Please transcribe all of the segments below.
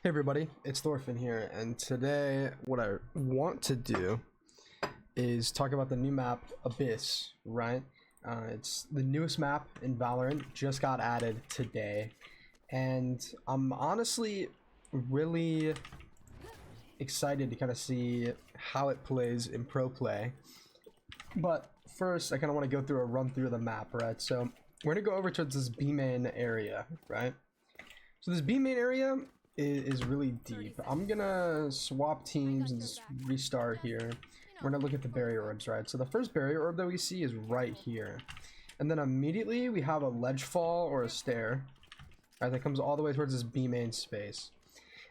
Hey everybody, it's Thorfinn here, and today what I want to do is talk about the new map, Abyss, right? It's the newest map in Valorant, just got added today, and I'm honestly really excited to kind of see how it plays in pro play. But first, I kind of want to go through a run through of the map, right? So we're gonna go over towards this B main area, right? So this B main area is really deep. I'm gonna swap teams and just restart here. We're gonna look at the barrier orbs, right? So the first barrier orb that we see is right here, and then immediately we have a ledge fall or a stair, right, that comes all the way towards this B main space.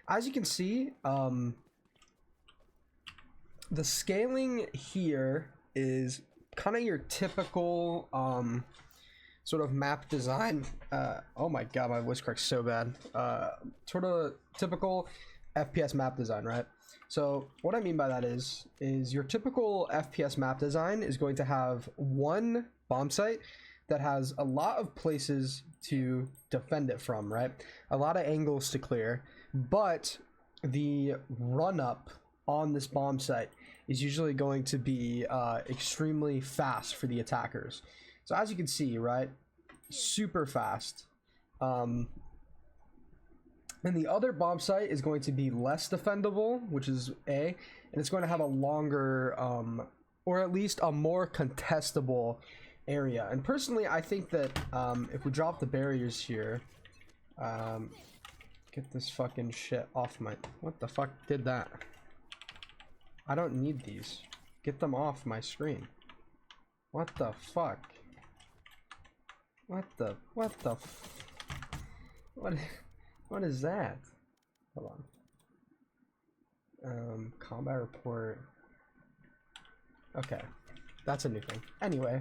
As you can see, the scaling here is kind of your typical sort of map design. Oh my god, my voice cracks so bad. Sort of typical FPS map design, right? So what I mean by that is your typical FPS map design is going to have one bomb site that has a lot of places to defend it from, right? A lot of angles to clear, but the run up on this bomb site is usually going to be extremely fast for the attackers. So as you can see, right, super fast. And the other bomb site is going to be less defendable, which is A, and it's going to have a longer, or at least a more contestable area. And personally, I think that if we drop the barriers here, get this fucking shit off my, what the fuck did that? I don't need these. Get them off my screen. What the fuck? What is that? Hold on. Combat report. Okay, that's a new thing. Anyway,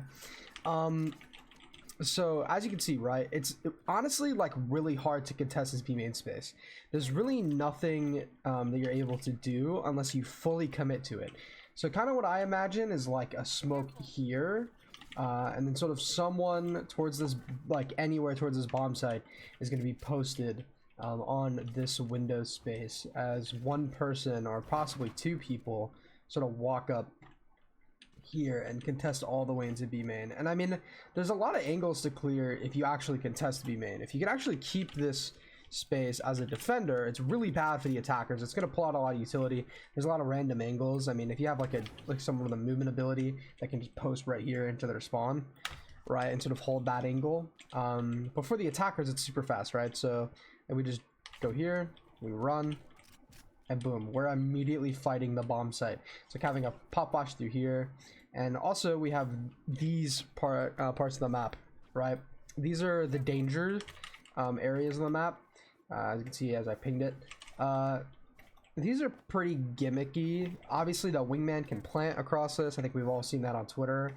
so as you can see, right, it's honestly like really hard to contest this B main space. There's really nothing that you're able to do unless you fully commit to it. So kind of what I imagine is like a smoke here. And then sort of someone towards this, like anywhere towards this bomb site is going to be posted on this window space as one person or possibly two people sort of walk up here and contest all the way into B main. And I mean, there's a lot of angles to clear if you actually contest B main. If you can actually keep this space as a defender, it's really bad for the attackers. It's going to pull out a lot of utility. There's a lot of random angles. I mean, if you have like someone with a movement ability that can just post right here into their spawn, right, and sort of hold that angle, but for the attackers it's super fast, right? So and we just go here, we run, and boom, we're immediately fighting the bomb site. It's like having a pop flash through here. And also we have these parts of the map, right? These are the danger areas of the map. As you can see as I pinged it, these are pretty gimmicky. Obviously the wingman can plant across this. I think we've all seen that on Twitter,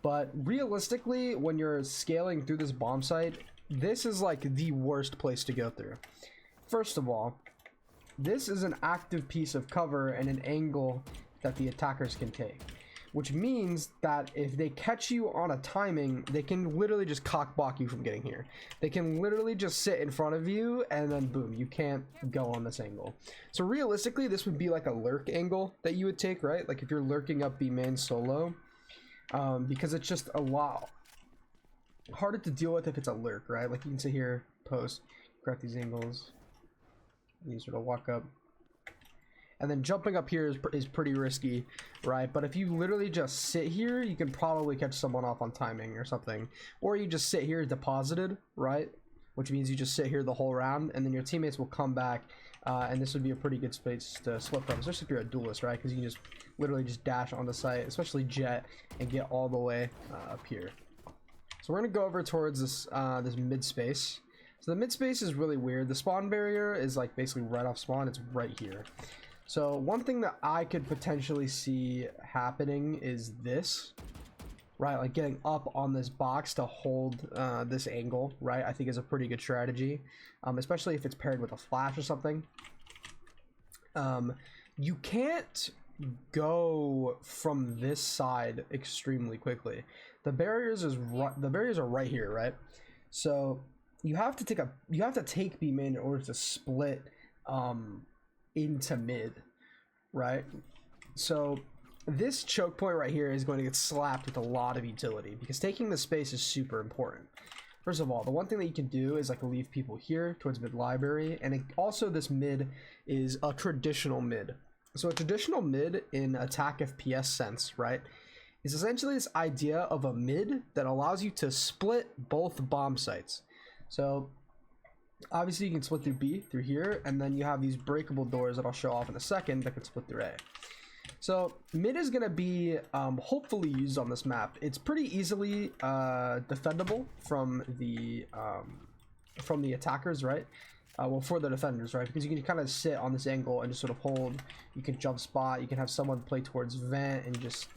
but realistically when you're scaling through this bomb site, this is like the worst place to go through. First of all, this is an active piece of cover and an angle that the attackers can take, which means that if they catch you on a timing, they can literally just cock block you from getting here. They can literally just sit in front of you and then boom, you can't go on this angle. So realistically, this would be like a lurk angle that you would take, right? Like if you're lurking up B main solo, because it's just a lot harder to deal with if it's a lurk, right? Like you can sit here, post, grab these angles, and you sort of walk up. And then jumping up here is pretty risky, right? But if you literally just sit here, you can probably catch someone off on timing or something. Or you just sit here deposited, right? Which means you just sit here the whole round, and then your teammates will come back, and this would be a pretty good space to slip from, especially if you're a duelist, right? Because you can just literally just dash on the site, especially jet, and get all the way up here. So we're gonna go over towards this this mid space. So the mid space is really weird. The spawn barrier is like basically right off spawn. It's right here. So one thing that I could potentially see happening is this, right? Like getting up on this box to hold this angle, right? I think is a pretty good strategy, especially if it's paired with a flash or something. You can't go from this side extremely quickly. The barriers are right here, right? So you have to take B main in order to split into mid, right? So this choke point right here is going to get slapped with a lot of utility because taking the space is super important. First of all, the one thing that you can do is like leave people here towards mid library, and also this mid is a traditional mid. So a traditional mid in attack FPS sense, right, is essentially this idea of a mid that allows you to split both bomb sites. So obviously you can split through B through here, and then you have these breakable doors that I'll show off in a second that can split through A. So mid is going to be hopefully used on this map. It's pretty easily defendable from the attackers, right? Well, for the defenders, right? Because you can kind of sit on this angle and just sort of hold. You can jump spot. You can have someone play towards vent and just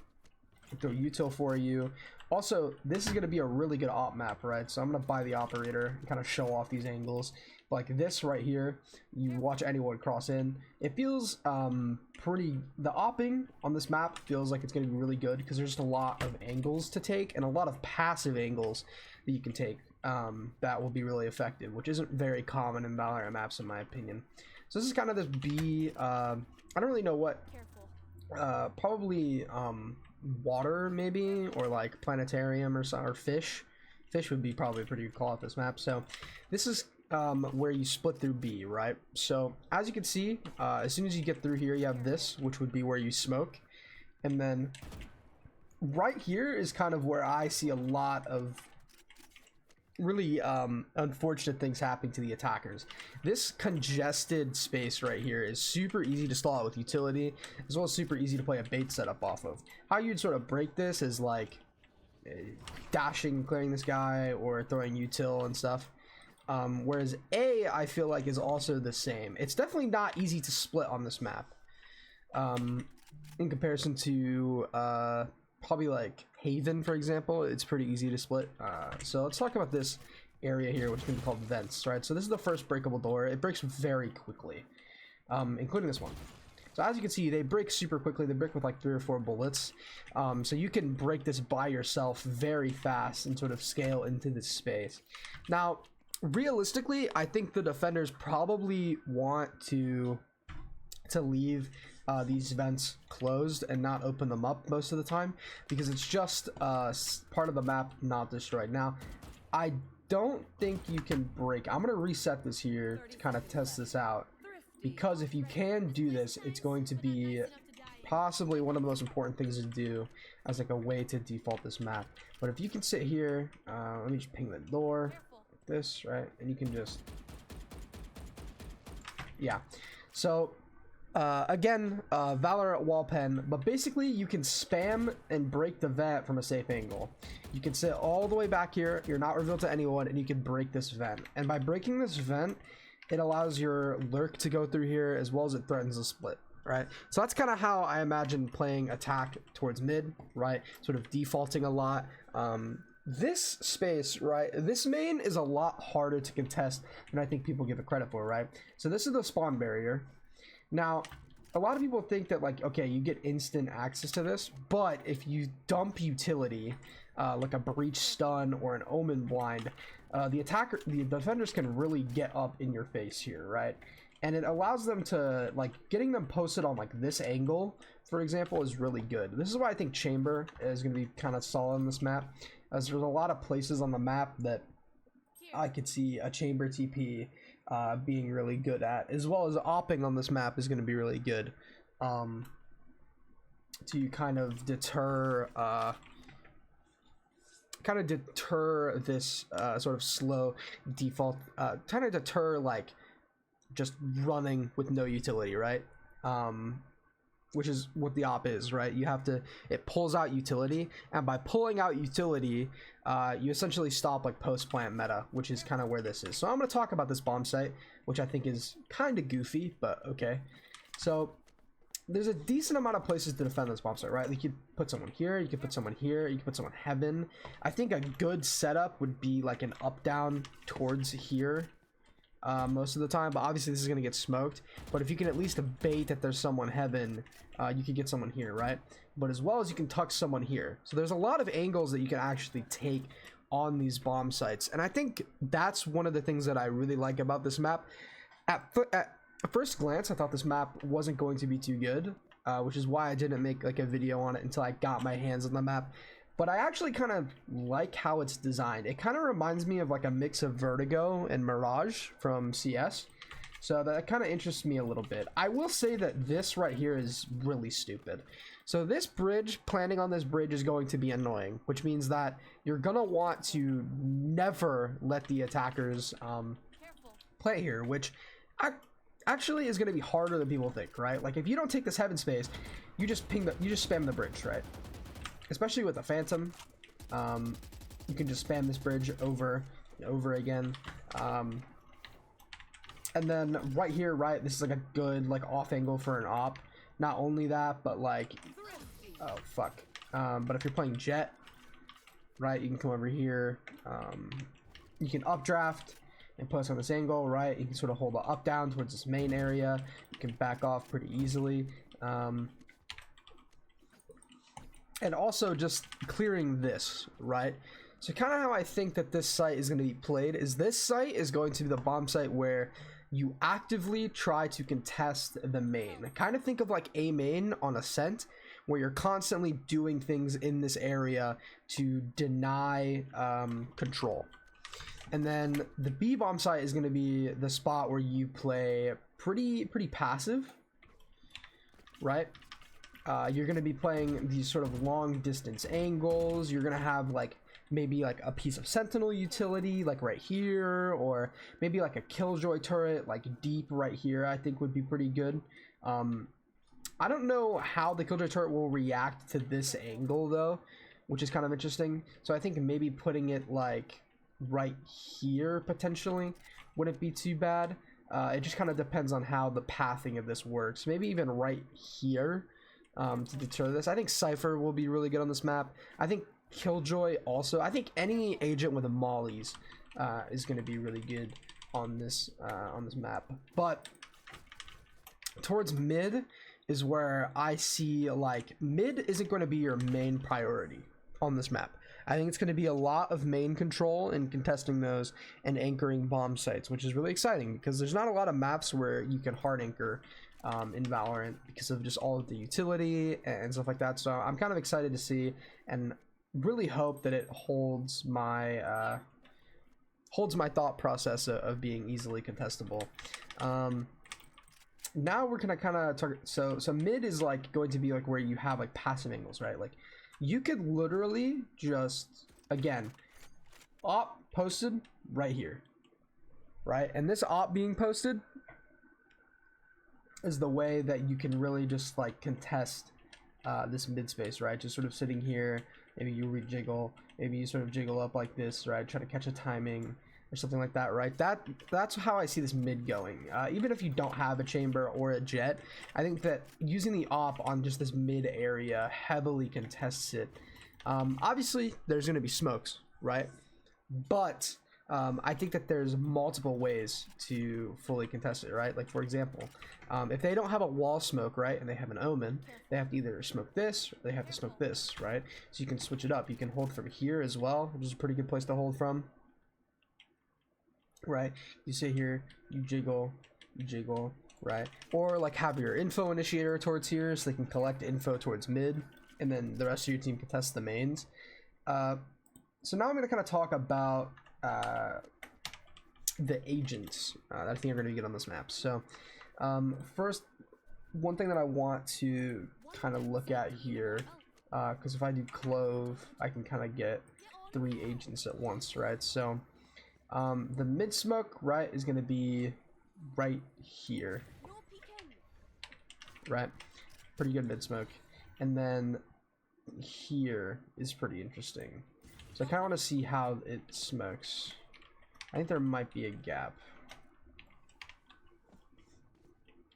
throw util for you. Also, this is going to be a really good op map, right? So I'm going to buy the operator and kind of show off these angles. Like this right here, you watch anyone cross in. It feels pretty, the opping on this map feels like it's going to be really good because there's just a lot of angles to take and a lot of passive angles that you can take that will be really effective, which isn't very common in Valorant maps in my opinion. So this is kind of this B, I don't really know what, probably water maybe, or like planetarium or fish. Fish would be probably a pretty good call at this map. So this is where you split through B, right? So as you can see, as soon as you get through here, you have this, which would be where you smoke. And then right here is kind of where I see a lot of really unfortunate things happening to the attackers. This congested space right here is super easy to stall out with utility, as well as super easy to play a bait setup off of. How you'd sort of break this is like dashing, clearing this guy, or throwing util and stuff. Whereas A, I feel like, is also the same. It's definitely not easy to split on this map in comparison to probably like Haven, for example. It's pretty easy to split. So let's talk about this area here, which can be called vents, right? So this is the first breakable door. It breaks very quickly, including this one. So as you can see, they break super quickly. They break with like 3 or 4 bullets. So you can break this by yourself very fast and sort of scale into this space. Now, realistically, I think the defenders probably want to leave these vents closed and not open them up most of the time, because it's just part of the map not destroyed. Now, I don't think you can break. I'm going to reset this here to kind of test this out, because if you can do this, it's going to be possibly one of the most important things to do as like a way to default this map. But if you can sit here, let me just ping the door like this, right? And you can just, yeah. So again, Valorant wall pen, but basically you can spam and break the vent from a safe angle. You can sit all the way back here, you're not revealed to anyone, and you can break this vent. And by breaking this vent, it allows your lurk to go through here, as well as it threatens a split, right? So that's kind of how I imagine playing attack towards mid, right? Sort of defaulting a lot. This space, right, this main is a lot harder to contest than I think people give it credit for, right? So this is the spawn barrier. Now, a lot of people think that, like, okay, you get instant access to this, but if you dump utility, like a breach stun or an omen blind, the defenders can really get up in your face here, right? And it allows them to, like, getting them posted on like this angle, for example, is really good. This is why I think chamber is going to be kind of solid in this map, as there's a lot of places on the map that I could see a chamber TP being really good at, as well as opping on this map is going to be really good to kind of deter this sort of slow default, kind of deter like just running with no utility, right? Which is what the op is, right? You have to, it pulls out utility, and by pulling out utility, you essentially stop like post-plant meta, which is kind of where this is. So I'm going to talk about this bomb site, which I think is kind of goofy, but okay. So there's a decent amount of places to defend this bomb site, right? Like you could put someone here, you could put someone here, you could put someone heaven. I think a good setup would be like an up-down towards here. Most of the time, but obviously this is going to get smoked. But if you can at least bait that there's someone heaven, you can get someone here, right? But as well as you can tuck someone here. So there's a lot of angles that you can actually take on these bomb sites, and I think that's one of the things that I really like about this map. at first glance, I thought this map wasn't going to be too good, which is why I didn't make like a video on it until I got my hands on the map. But I actually kind of like how it's designed. It kind of reminds me of like a mix of Vertigo and Mirage from CS. So that kind of interests me a little bit. I will say that this right here is really stupid. So this bridge, planning on this bridge is going to be annoying, which means that you're gonna want to never let the attackers play here, which actually is gonna be harder than people think, right? Like if you don't take this heaven space, you just spam the bridge, right? Especially with the Phantom, you can just spam this bridge over and over again. And then right here, right, this is like a good like off angle for an op. Not only that, but like, oh fuck. But if you're playing Jet, right, you can come over here. You can updraft and put us on this angle, right? You can sort of hold the up down towards this main area. You can back off pretty easily. And also just clearing this, right? So kind of how I think that this site is going to be played is this site is going to be the bomb site where you actively try to contest the main. Kind of think of like a main on Ascent, where you're constantly doing things in this area to deny control. And then the B bomb site is going to be the spot where you play pretty passive, right? You're going to be playing these sort of long distance angles. You're going to have like maybe like a piece of sentinel utility like right here, or maybe like a killjoy turret like deep right here. I think would be pretty good. I don't know how the killjoy turret will react to this angle though, which is kind of interesting. So I think maybe putting it like right here potentially wouldn't be too bad. It just kind of depends on how the pathing of this works. Maybe even right here to deter this. I think Cypher will be really good on this map. I think Killjoy also. I think any agent with a mollies is going to be really good on this map. But towards mid is where I see like mid isn't going to be your main priority on this map. I think it's going to be a lot of main control and contesting those and anchoring bomb sites, which is really exciting because there's not a lot of maps where you can hard anchor in Valorant because of just all of the utility and stuff like that. So I'm kind of excited to see and really hope that it holds my thought process of being easily contestable. Now we're gonna kind of target. So mid is like going to be like where you have like passive angles, right? Like you could literally just again op posted right here, right? And this op being posted is the way that you can really just like contest this mid space, right? Just sort of sitting here. Maybe you rejiggle, maybe you sort of jiggle up like this, right? Try to catch a timing or something like that, right? That's how I see this mid going. Even if you don't have a chamber or a jet, I think that using the op on just this mid area heavily contests it. Obviously, there's going to be smokes, right? But I think that there's multiple ways to fully contest it, right? Like for example, if they don't have a wall smoke, right, and they have an omen, they have to either smoke this or they have to smoke this, right? So you can switch it up. You can hold from here as well, which is a pretty good place to hold from, right? You sit here, you jiggle, right? Or like have your info initiator towards here so they can collect info towards mid, and then the rest of your team can test the mains. So now I'm going to kind of talk about the agents that I think are going to be good on this map. So first, one thing that I want to kind of look at here, because if I do clove, I can kind of get 3 agents at once, right? So the mid smoke, right, is going to be right here, right? Pretty good mid smoke. And then here is pretty interesting. So I kind of want to see how it smokes. I think there might be a gap.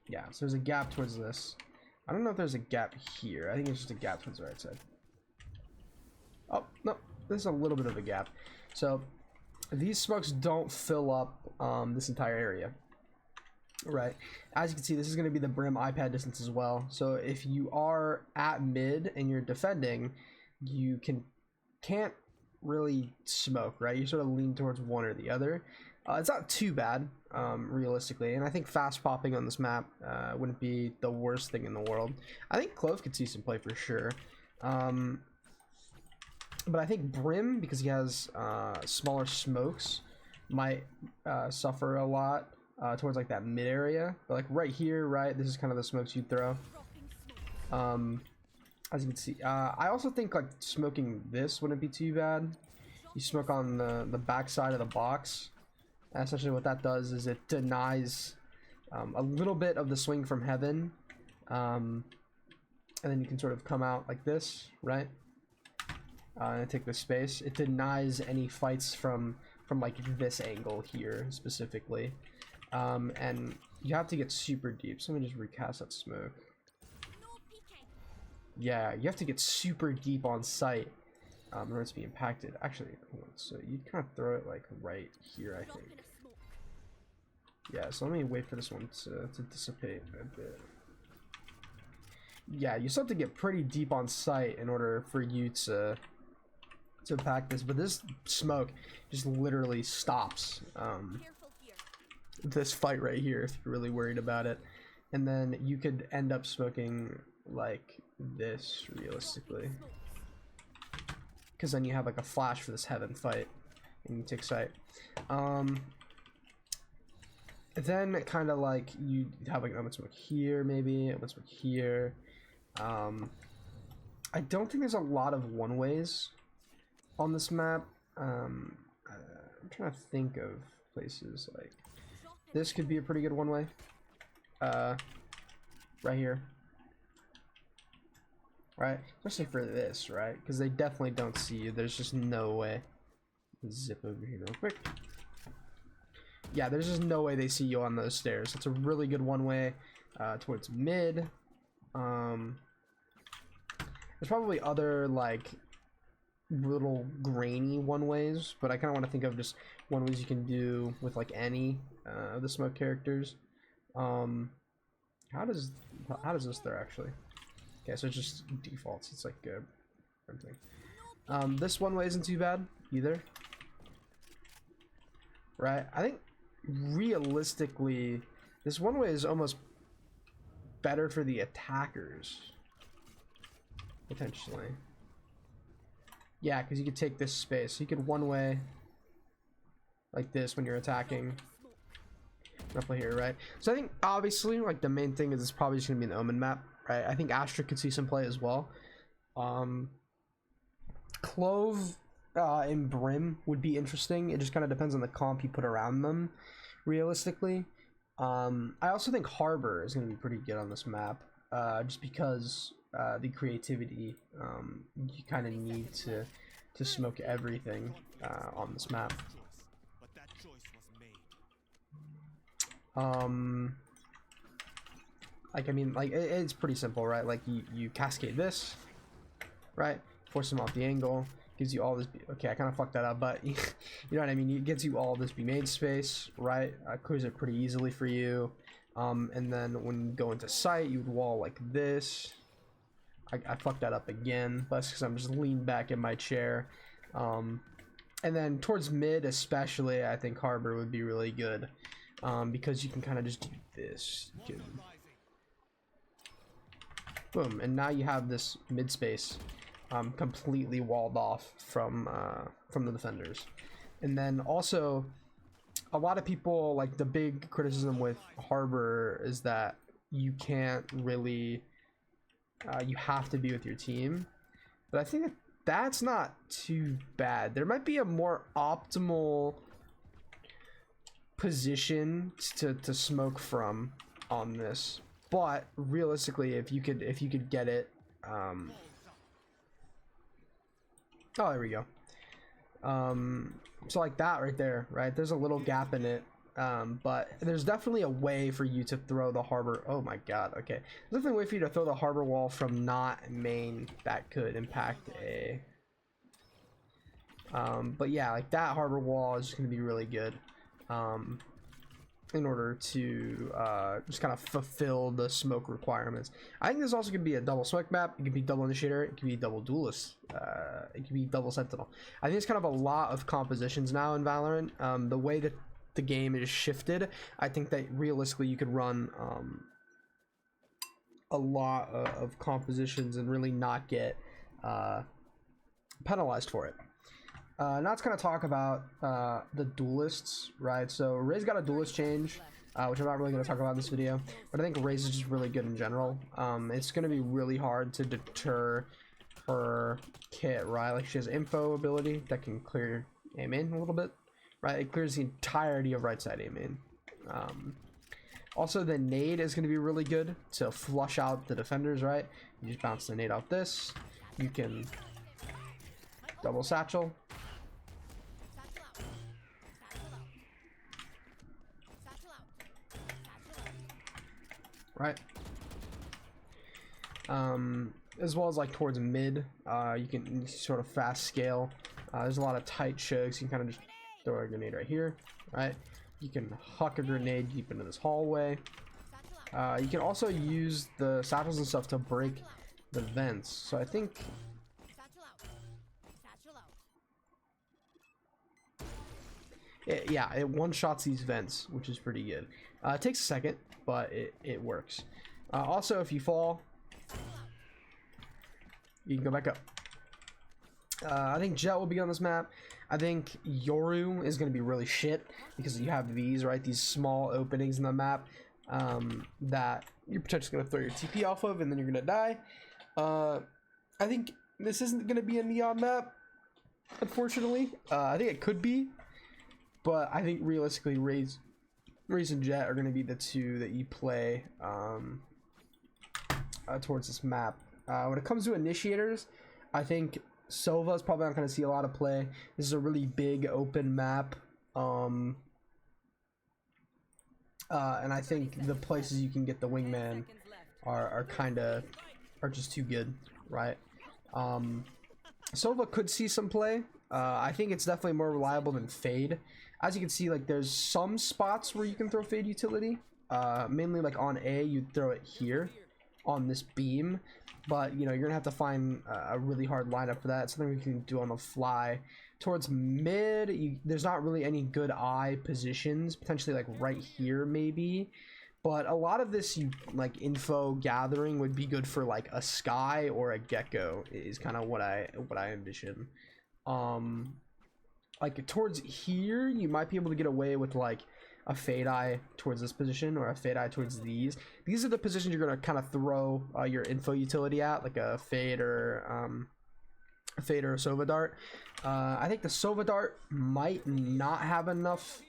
Yeah, so there's a gap towards this. I don't know if there's a gap here. I think it's just a gap towards the right side. Oh, no, there's a little bit of a gap. So these smokes don't fill up this entire area, right? As you can see, this is going to be the brim iPad distance as well. So if you are at mid and you're defending, you can't really smoke, right? You sort of lean towards one or the other. It's not too bad, realistically, and I think fast popping on this map wouldn't be the worst thing in the world. I think Clove could see some play for sure, but I think Brim, because he has smaller smokes, might suffer a lot towards like that mid area. But like right here, right, this is kind of the smokes you'd throw. As you can see, I also think like smoking this wouldn't be too bad. You smoke on the back side of the box. Essentially what that does is it denies a little bit of the swing from heaven, and then you can sort of come out like this, right, and take this space. It denies any fights from like this angle here specifically, and you have to get super deep. So let me just recast that smoke. Yeah, you have to get super deep on site in order to be impacted. Actually, hold on, so you kind of throw it like right here, I think. Yeah, so let me wait for this one to dissipate a bit. Yeah, you still have to get pretty deep on site in order for you to impact this, but this smoke just literally stops this fight right here if you're really worried about it. And then you could end up smoking like this realistically, because then you have like a flash for this heaven fight and you take sight. Then kind of like you have like an smoke here, maybe an smoke here. I don't think there's a lot of one ways on this map. I'm trying to think of places like this could be a pretty good one way. Right here. Right, especially for this, right? Because they definitely don't see you. There's just no way. Zip over here real quick. Yeah, there's just no way they see you on those stairs. It's a really good one way towards mid. There's probably other like little grainy one ways, but I kind of want to think of just one ways you can do with like any of the smoke characters. How does this there actually? Okay, so it just defaults. It's like everything. This one way isn't too bad either, right? I think realistically, this one way is almost better for the attackers, potentially. Yeah, because you could take this space. You could one way like this when you're attacking. Roughly here, right? So I think obviously like the main thing is it's probably just gonna be an Omen map. Right, I think Astra could see some play as well. Clove and Brim would be interesting. It just kind of depends on the comp you put around them, realistically. I also think Harbor is going to be pretty good on this map, just because the creativity you kind of need to smoke everything on this map. Like, I mean, like, it's pretty simple, right? Like, you cascade this, right? Force them off the angle, gives you all this, okay, I kind of fucked that up, but you know what I mean? It gets you all this B main space, right? Clears it pretty easily for you. And then when you go into sight, you would wall like this. I fucked that up again, but that's because I'm just leaned back in my chair. And then towards mid, especially, I think Harbor would be really good, because you can kind of just do this. You can, boom, and now you have this mid space completely walled off from the defenders. And then also, a lot of people, like, the big criticism with Harbor is that you can't really you have to be with your team, but I think that's not too bad. There might be a more optimal position to smoke from on this, but realistically, if you could get it, oh, there we go. So like that right there, right? There's a little gap in it, but there's definitely a way for you to throw the Harbor. Oh my god, okay. There's definitely a way for you to throw the Harbor wall from not main that could impact a. But yeah, like that Harbor wall is just gonna be really good. In order to just kind of fulfill the smoke requirements. I think this also could be a double smoke map. It could be double initiator. It could be double duelist. It could be double sentinel. I think it's kind of a lot of compositions now in Valorant. The way that the game is shifted, I think that realistically you could run a lot of compositions and really not get penalized for it. Now let's kind of talk about the duelists, right? So Ray's got a duelist change, which I'm not really going to talk about in this video, but I think Ray's is just really good in general. It's going to be really hard to deter her kit, right? Like she has info ability that can clear A main a little bit, right? It clears the entirety of right side A main. Also, the nade is going to be really good to flush out the defenders, right? You just bounce the nade off this. You can double satchel. Right. As well as like towards mid, you can sort of fast scale. There's a lot of tight chokes. You can kind of just throw a grenade right here, right? You can huck a grenade deep into this hallway. You can also use the satchels and stuff to break the vents. So I think it one-shots these vents, which is pretty good. It takes a second, but it works. Also, if you fall, you can go back up. I think Jet will be on this map. I think Yoru is going to be really shit because you have these, right? These small openings in the map that you're potentially going to throw your TP off of, and then you're going to die. I think this isn't going to be a neon map, unfortunately. I think it could be, but I think realistically, Raze and Jet are going to be the two that you play towards this map. When it comes to initiators, I think Sova is probably not going to see a lot of play. This is a really big open map, and I think the places you can get the wingman are just too good, right? Sova could see some play. I think it's definitely more reliable than Fade. As you can see, like there's some spots where you can throw Fade utility. Mainly like on A, you'd throw it here on this beam. But, you know, you're going to have to find a really hard lineup for that. It's something we can do on the fly. Towards mid, there's not really any good eye positions. Potentially, like, right here, maybe. But a lot of this, like, info gathering would be good for, like, a Sky or a Gecko is kind of what I envision. Like, towards here, you might be able to get away with, like, a Fade Eye towards this position or a Fade Eye towards these. These are the positions you're going to kind of throw your info utility at, like a Fade or a Sova Dart. I think the Sova Dart might not have enough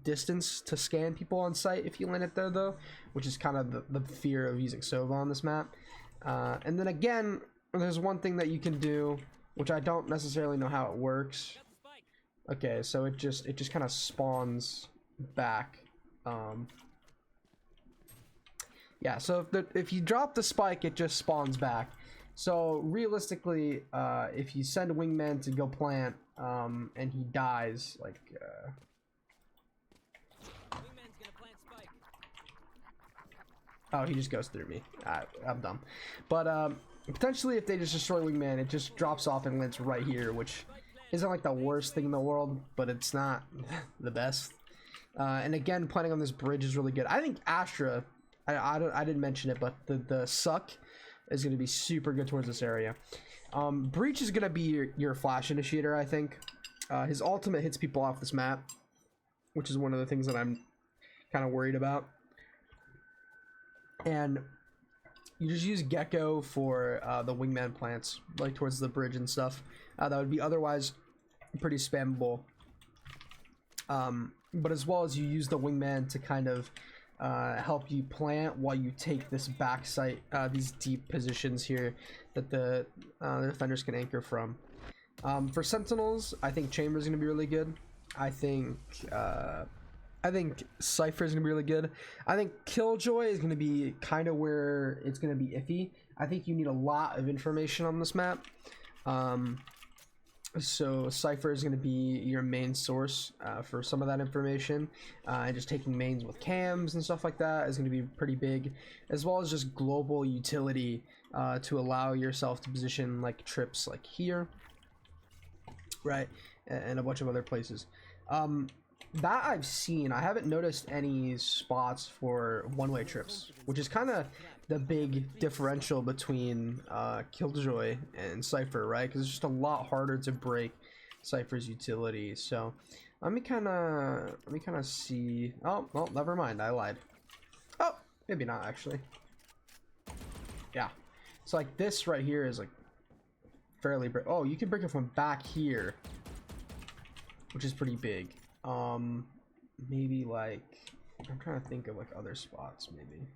distance to scan people on site if you land it there, though, which is kind of the fear of using Sova on this map. And then again, there's one thing that you can do, which I don't necessarily know how it works. Okay, so it just kind of spawns back. Yeah, so if you drop the spike, it just spawns back. So realistically, if you send a wingman to go plant and he dies, like Wingman's gonna plant spike. oh, he just goes through me. I'm dumb. But potentially if they just destroy wingman, it just drops off and lands right here, which isn't like the worst thing in the world, but it's not the best. And again, planning on this bridge is really good. I think Astra, I didn't mention it, but the suck is going to be super good towards this area. Breach is going to be your flash initiator, I think. His ultimate hits people off this map, which is one of the things that I'm kind of worried about. And you just use Gecko for the wingman plants, like towards the bridge and stuff. That would be otherwise pretty spammable. But as well as you use the wingman to kind of help you plant while you take this back site, these deep positions here that the defenders can anchor from. For Sentinels, I think Chamber is going to be really good. I think Cypher is going to be really good. I think Killjoy is going to be kind of where it's going to be iffy. I think you need a lot of information on this map. So Cypher is going to be your main source for some of that information, and just taking mains with cams and stuff like that is going to be pretty big, as well as just global utility to allow yourself to position like trips like here, right, and a bunch of other places. That I've seen. I haven't noticed any spots for one-way trips, which is kind of the big differential between Killjoy and Cypher, right? Because it's just a lot harder to break Cypher's utility. So let me kind of see. Oh, well, never mind. I lied. Oh, maybe not actually. Yeah. So like this right here is like fairly break. Oh, you can break it from back here, which is pretty big. Maybe like I'm trying to think of like other spots. Maybe.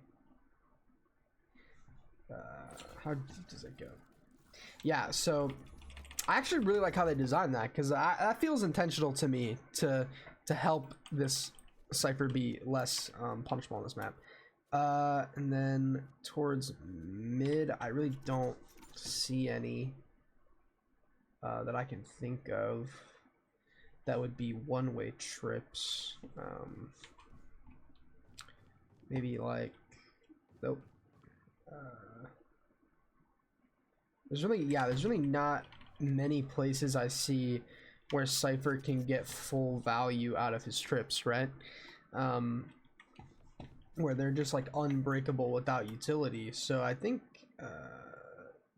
How deep does it go? Yeah. So I actually really like how they designed that because that feels intentional to me to help this Cypher be less punishable on this map. And then towards mid, I really don't see any that I can think of that would be one-way trips. Maybe like, nope. There's really not many places I see where Cypher can get full value out of his trips, right? Where they're just like unbreakable without utility. So I think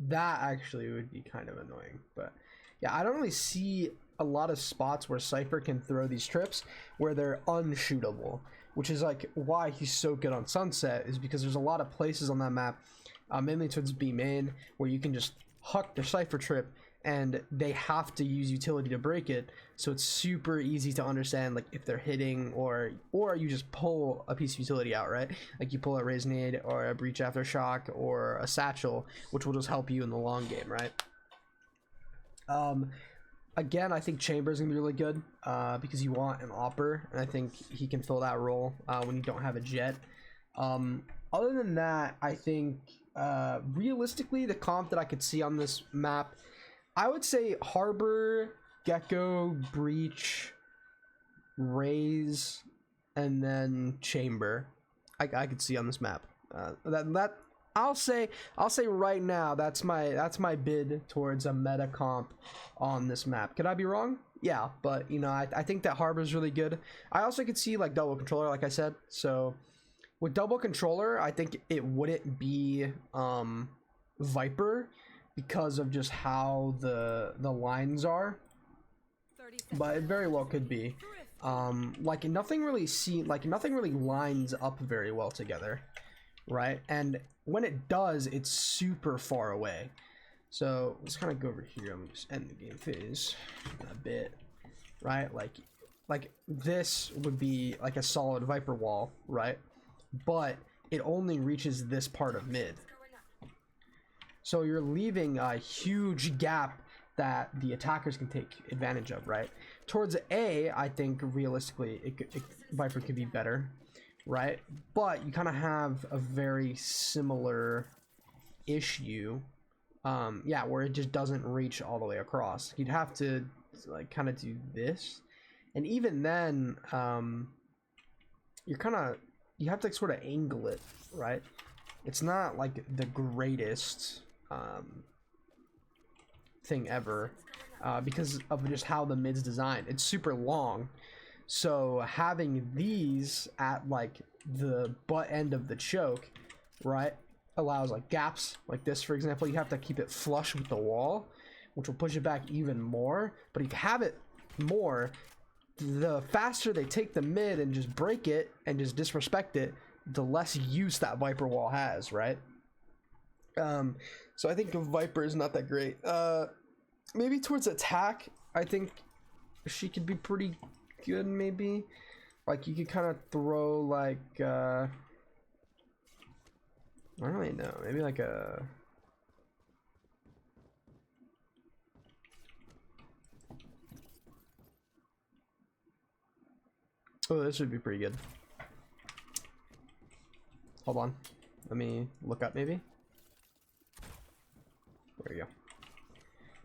that actually would be kind of annoying. But yeah, I don't really see a lot of spots where Cypher can throw these trips where they're unshootable, which is like why he's so good on Sunset, is because there's a lot of places on that map, mainly towards B main, where you can just huck the Cypher trip and they have to use utility to break it, so it's super easy to understand like if they're hitting, or you just pull a piece of utility out, right? Like you pull a Raise Nade or a Breach Aftershock or a Satchel, which will just help you in the long game, right? Again, I think Chamber's gonna be really good because you want an Opper, and I think he can fill that role when you don't have a Jet. Other than that, I think realistically the comp that I could see on this map, I would say Harbor, Gecko, Breach, Raise, and then Chamber. I could see on this map. That I'll say right now that's my bid towards a meta comp on this map. Could I be wrong? Yeah, but you know I think that Harbor's really good. I also could see like double controller, like I said. So with double controller, I think it wouldn't be Viper because of just how the lines are, but it very well could be. Like nothing really lines up very well together, right? And when it does, it's super far away. So let's kind of go over here. I'm gonna just end the game phase a bit, right? Like this would be like a solid Viper wall, right? But it only reaches this part of mid. So you're leaving a huge gap that the attackers can take advantage of, right? Towards A, I think realistically, Viper could be better, right? But you kind of have a very similar issue, yeah, where it just doesn't reach all the way across. You'd have to like kind of do this, and even then, you have to like, sort of angle it, right? It's not like the greatest thing ever because of just how the mid's designed. It's super long, so having these at like the butt end of the choke, right, allows like gaps like this, for example. You have to keep it flush with the wall, which will push it back even more. But if you have it more, the faster they take the mid and just break it and just disrespect it, the less use that Viper wall has, right? So I think Viper is not that great. Maybe towards attack, I think she could be pretty good, maybe. Like you could kind of throw like I don't really know, maybe like a oh, this would be pretty good. Hold on, let me look up maybe. There you go.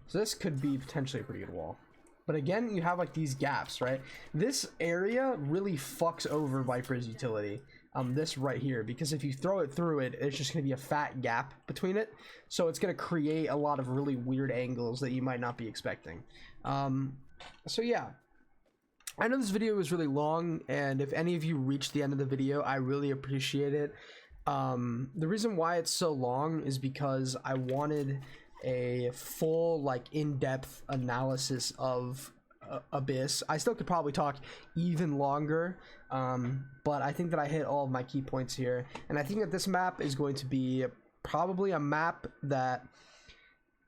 So this could be potentially a pretty good wall. But again, you have like these gaps, right? This area really fucks over Viper's utility. This right here, because if you throw it through it, it's just gonna be a fat gap between it. So it's gonna create a lot of really weird angles that you might not be expecting. So yeah, I know this video was really long, and if any of you reached the end of the video, I really appreciate it. The reason why it's so long is because I wanted a full, like, in-depth analysis of Abyss. I still could probably talk even longer, but I think that I hit all of my key points here, and I think that this map is going to be probably a map that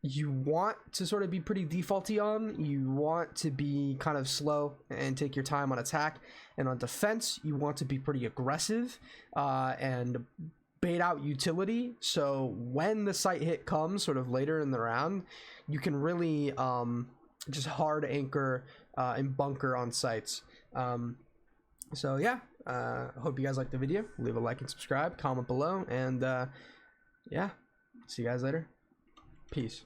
you want to sort of be pretty defaulty on. You want to be kind of slow and take your time on attack, and on defense you want to be pretty aggressive and bait out utility, so when the site hit comes sort of later in the round, you can really just hard anchor and bunker on sites. So yeah, I hope you guys liked the video. Leave a like and subscribe, comment below, and yeah, see you guys later. Peace.